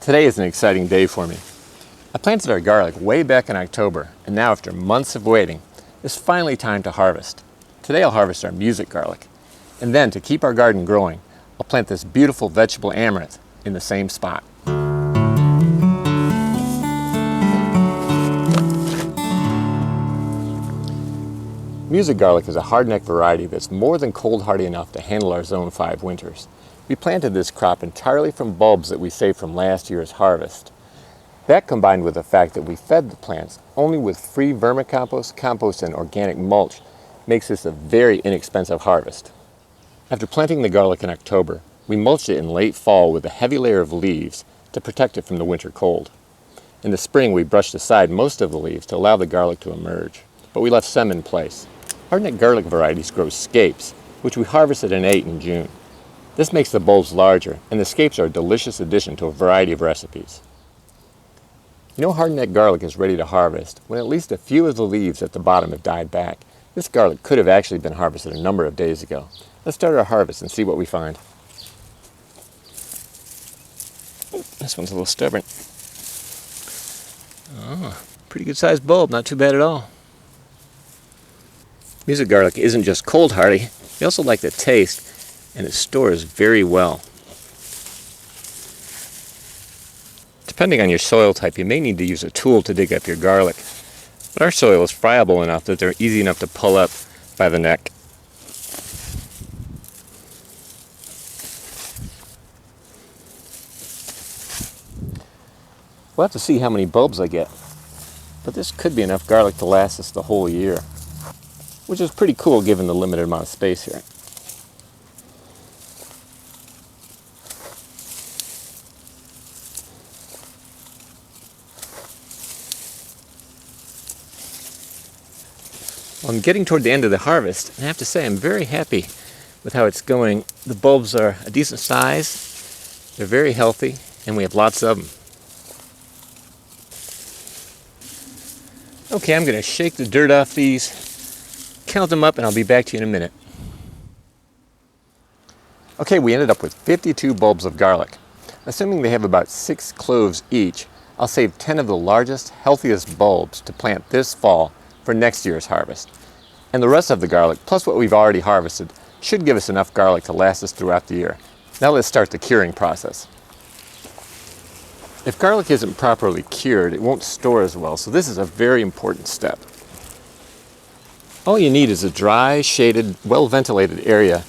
Today is an exciting day for me. I planted our garlic way back in October, and now after months of waiting, it's finally time to harvest. Today I'll harvest our music garlic, and then to keep our garden growing, I'll plant this beautiful vegetable amaranth in the same spot. Music garlic is a hardneck variety that's more than cold hardy enough to handle our Zone 5 winters. We planted this crop entirely from bulbs that we saved from last year's harvest. That combined with the fact that we fed the plants only with free vermicompost, compost, and organic mulch makes this a very inexpensive harvest. After planting the garlic in October, we mulched it in late fall with a heavy layer of leaves to protect it from the winter cold. In the spring, we brushed aside most of the leaves to allow the garlic to emerge, but we left some in place. Hardneck garlic varieties grow scapes, which we harvested and ate in June. This makes the bulbs larger, and the scapes are a delicious addition to a variety of recipes. You know hardneck garlic is ready to harvest when at least a few of the leaves at the bottom have died back. This garlic could have actually been harvested a number of days ago. Let's start our harvest and see what we find. This one's a little stubborn. Oh, pretty good sized bulb, not too bad at all. Music garlic isn't just cold hardy, we also like the taste, and it stores very well. Depending on your soil type, you may need to use a tool to dig up your garlic. But our soil is friable enough that they're easy enough to pull up by the neck. We'll have to see how many bulbs I get. But this could be enough garlic to last us the whole year, which is pretty cool given the limited amount of space here. Well, I'm getting toward the end of the harvest, and I have to say I'm very happy with how it's going. The bulbs are a decent size, they're very healthy, and we have lots of them. Okay, I'm going to shake the dirt off these, count them up, and I'll be back to you in a minute. Okay, we ended up with 52 bulbs of garlic. Assuming they have about 6 cloves each, I'll save 10 of the largest, healthiest bulbs to plant this fall for next year's harvest. And the rest of the garlic, plus what we've already harvested, should give us enough garlic to last us throughout the year. Now let's start the curing process. If garlic isn't properly cured, it won't store as well, so this is a very important step. All you need is a dry, shaded, well-ventilated area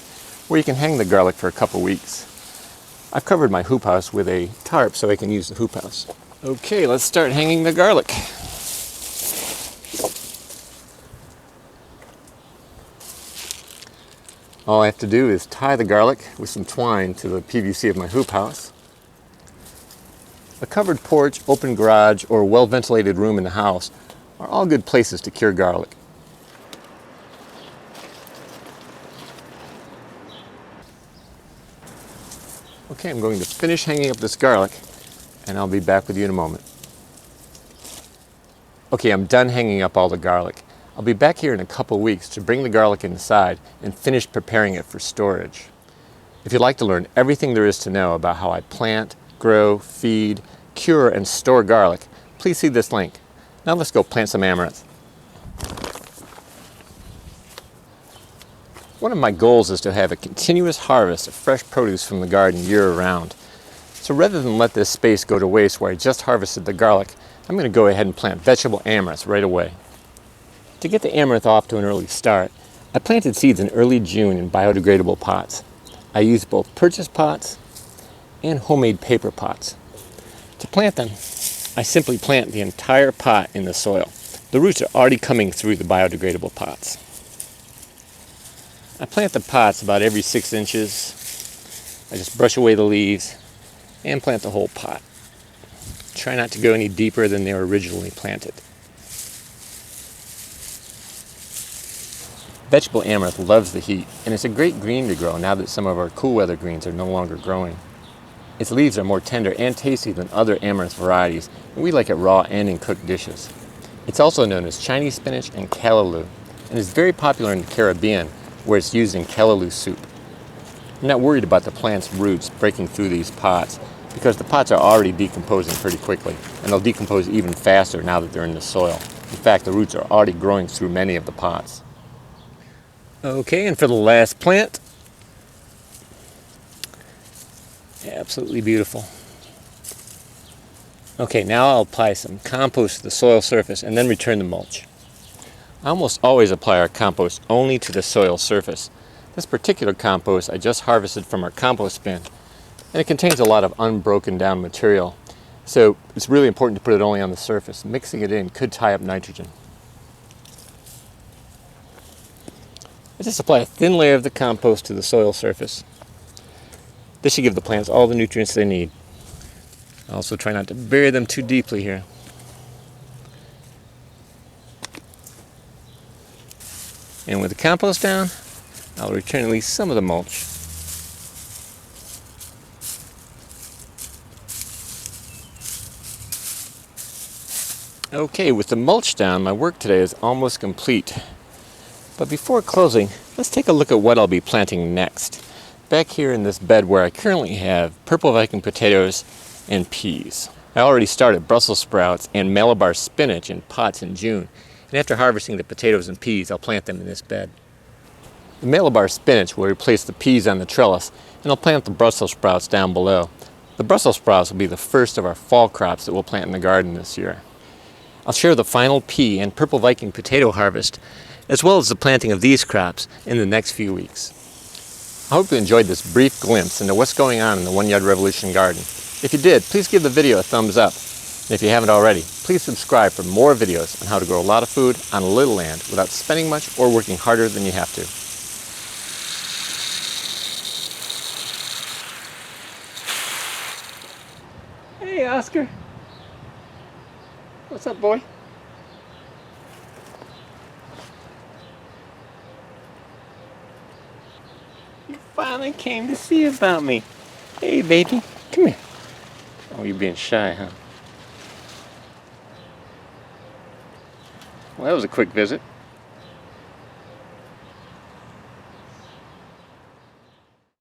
where you can hang the garlic for a couple weeks. I've covered my hoop house with a tarp so I can use the hoop house. Okay, let's start hanging the garlic. All I have to do is tie the garlic with some twine to the PVC of my hoop house. A covered porch, open garage, or well-ventilated room in the house are all good places to cure garlic. Okay, I'm going to finish hanging up this garlic, and I'll be back with you in a moment. Okay, I'm done hanging up all the garlic. I'll be back here in a couple weeks to bring the garlic inside and finish preparing it for storage. If you'd like to learn everything there is to know about how I plant, grow, feed, cure, and store garlic, please see this link. Now let's go plant some amaranth. One of my goals is to have a continuous harvest of fresh produce from the garden year-round. So rather than let this space go to waste where I just harvested the garlic, I'm going to go ahead and plant vegetable amaranth right away. To get the amaranth off to an early start, I planted seeds in early June in biodegradable pots. I used both purchased pots and homemade paper pots. To plant them, I simply plant the entire pot in the soil. The roots are already coming through the biodegradable pots. I plant the pots about every 6 inches. I just brush away the leaves and plant the whole pot. Try not to go any deeper than they were originally planted. Vegetable amaranth loves the heat, and it's a great green to grow now that some of our cool weather greens are no longer growing. Its leaves are more tender and tasty than other amaranth varieties, and we like it raw and in cooked dishes. It's also known as Chinese spinach and callaloo, and is very popular in the Caribbean, where it's used in callaloo soup. I'm not worried about the plant's roots breaking through these pots, because the pots are already decomposing pretty quickly, and they'll decompose even faster now that they're in the soil. In fact, the roots are already growing through many of the pots. Okay, and for the last plant, absolutely beautiful. Okay, now I'll apply some compost to the soil surface and then return the mulch. I almost always apply our compost only to the soil surface. This particular compost I just harvested from our compost bin, and it contains a lot of unbroken down material. So it's really important to put it only on the surface. Mixing it in could tie up nitrogen. I just apply a thin layer of the compost to the soil surface. This should give the plants all the nutrients they need. Also try not to bury them too deeply here. And with the compost down, I'll return at least some of the mulch. Okay, with the mulch down, my work today is almost complete. But before closing, let's take a look at what I'll be planting next. Back here in this bed where I currently have purple Viking potatoes and peas. I already started Brussels sprouts and Malabar spinach in pots in June, and after harvesting the potatoes and peas, I'll plant them in this bed. The Malabar spinach will replace the peas on the trellis, and I'll plant the Brussels sprouts down below. The Brussels sprouts will be the first of our fall crops that we'll plant in the garden this year. I'll share the final pea and purple Viking potato harvest, as well as the planting of these crops in the next few weeks. I hope you enjoyed this brief glimpse into what's going on in the One Yard Revolution garden. If you did, please give the video a thumbs up. And if you haven't already, please subscribe for more videos on how to grow a lot of food on a little land without spending much or working harder than you have to. Hey, Oscar. What's up, boy? You finally came to see about me. Hey, baby. Come here. Oh, you're being shy, huh? Well, that was a quick visit.